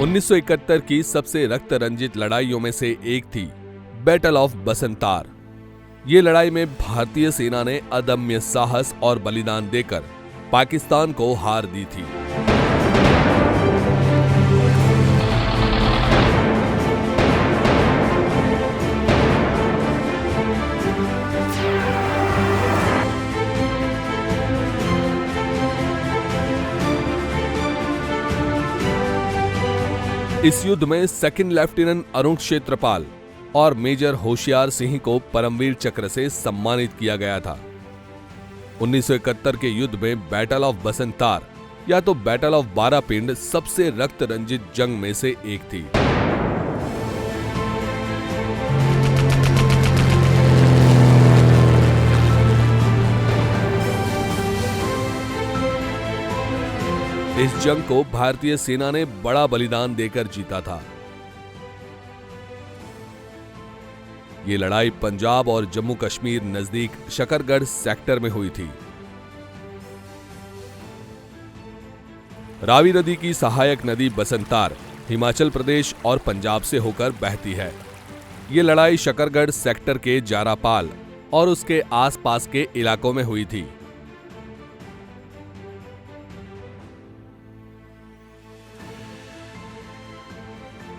1971 की सबसे रक्त रंजित लड़ाइयों में से एक थी बैटल ऑफ बसंतार। ये लड़ाई में भारतीय सेना ने अदम्य साहस और बलिदान देकर पाकिस्तान को हार दी थी। इस युद्ध में सेकंड लेफ्टिनेंट अरुण क्षेत्रपाल और मेजर होशियार सिंह को परमवीर चक्र से सम्मानित किया गया था। 1971 के युद्ध में बैटल ऑफ बसंतार या तो बैटल ऑफ बारापिंड सबसे रक्त रंजित जंग में से एक थी। इस जंग को भारतीय सेना ने बड़ा बलिदान देकर जीता था। ये लड़ाई पंजाब और जम्मू कश्मीर नजदीक शकरगढ़ सेक्टर में हुई थी। रावी नदी की सहायक नदी बसंतार हिमाचल प्रदेश और पंजाब से होकर बहती है। ये लड़ाई शकरगढ़ सेक्टर के जारापाल और उसके आसपास के इलाकों में हुई थी।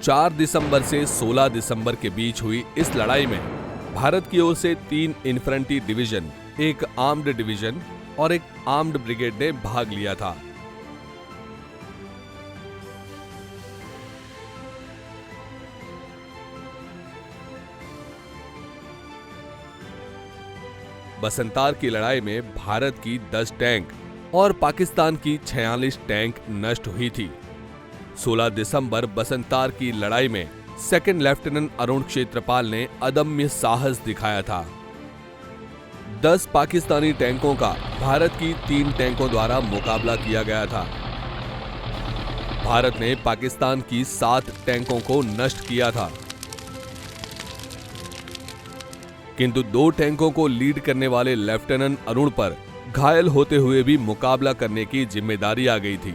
चार दिसंबर से 16 दिसंबर के बीच हुई इस लड़ाई में भारत की ओर से 3 इन्फेंट्री डिवीजन, एक आर्म्ड डिवीजन और एक आर्म्ड ब्रिगेड ने भाग लिया था। बसंतार की लड़ाई में भारत की 10 टैंक और पाकिस्तान की 46 टैंक नष्ट हुई थी। 16 दिसंबर बसंतार की लड़ाई में सेकंड लेफ्टिनेंट अरुण क्षेत्रपाल ने अदम्य साहस दिखाया था। 10 पाकिस्तानी टैंकों का भारत की 3 टैंकों द्वारा मुकाबला किया गया था। भारत ने पाकिस्तान की 7 टैंकों को नष्ट किया था, किंतु 2 टैंकों को लीड करने वाले लेफ्टिनेंट अरुण पर घायल होते हुए भी मुकाबला करने की जिम्मेदारी आ गई थी।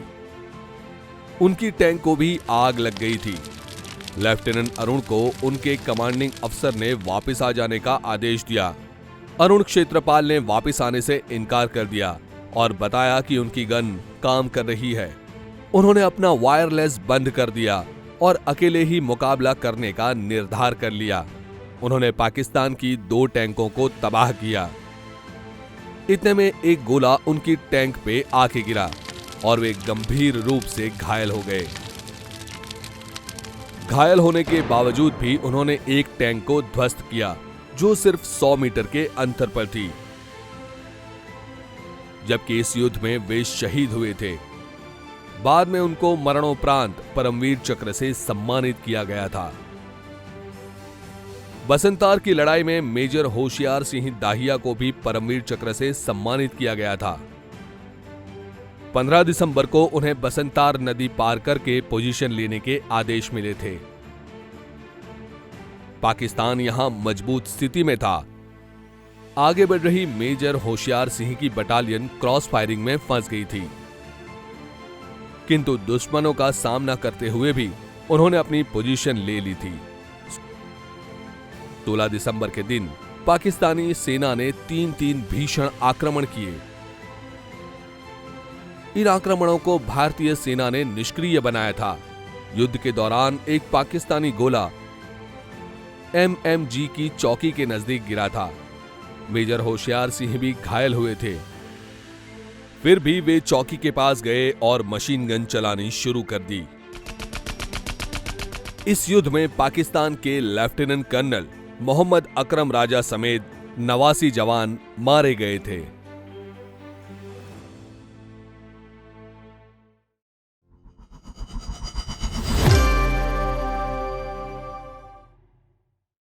उनकी टैंक को भी आग लग गई थी। लेफ्टिनेंट अरुण को उनके कमांडिंग अफसर ने वापस आ जाने का आदेश दिया। अरुण क्षेत्रपाल ने वापस आने से इनकार कर दिया और बताया कि उनकी गन काम कर रही है। उन्होंने अपना वायरलेस बंद कर दिया और अकेले ही मुकाबला करने का निर्धार कर लिया। उन्होंने पाकिस्तान की 2 टैंकों को तबाह किया। इतने में एक गोला उनकी टैंक पे आके गिरा और वे गंभीर रूप से घायल हो गए। घायल होने के बावजूद भी उन्होंने एक टैंक को ध्वस्त किया जो सिर्फ 100 मीटर के अंतर पर थी। जबकि इस युद्ध में वे शहीद हुए थे। बाद में उनको मरणोपरांत परमवीर चक्र से सम्मानित किया गया था। बसंतार की लड़ाई में मेजर होशियार सिंह दाहिया को भी परमवीर चक्र से सम्मानित किया गया था। 15 दिसंबर को उन्हें बसंतार नदी पार करके पोजीशन लेने के आदेश मिले थे। पाकिस्तान यहां मजबूत स्थिति में था। आगे बढ़ रही मेजर होशियार सिंह की बटालियन क्रॉस फायरिंग में फंस गई थी, किंतु दुश्मनों का सामना करते हुए भी उन्होंने अपनी पोजीशन ले ली थी। 16 दिसंबर के दिन पाकिस्तानी सेना ने 3 भीषण आक्रमण किए। इन आक्रमणों को भारतीय सेना ने निष्क्रिय बनाया था। युद्ध के दौरान एक पाकिस्तानी गोला MMG की चौकी के नजदीक गिरा था। मेजर होशियार सिंह भी घायल हुए थे। फिर भी वे चौकी के पास गए और मशीन गन चलानी शुरू कर दी। इस युद्ध में पाकिस्तान के लेफ्टिनेंट कर्नल मोहम्मद अकरम राजा समेत 89 जवान मारे गए थे।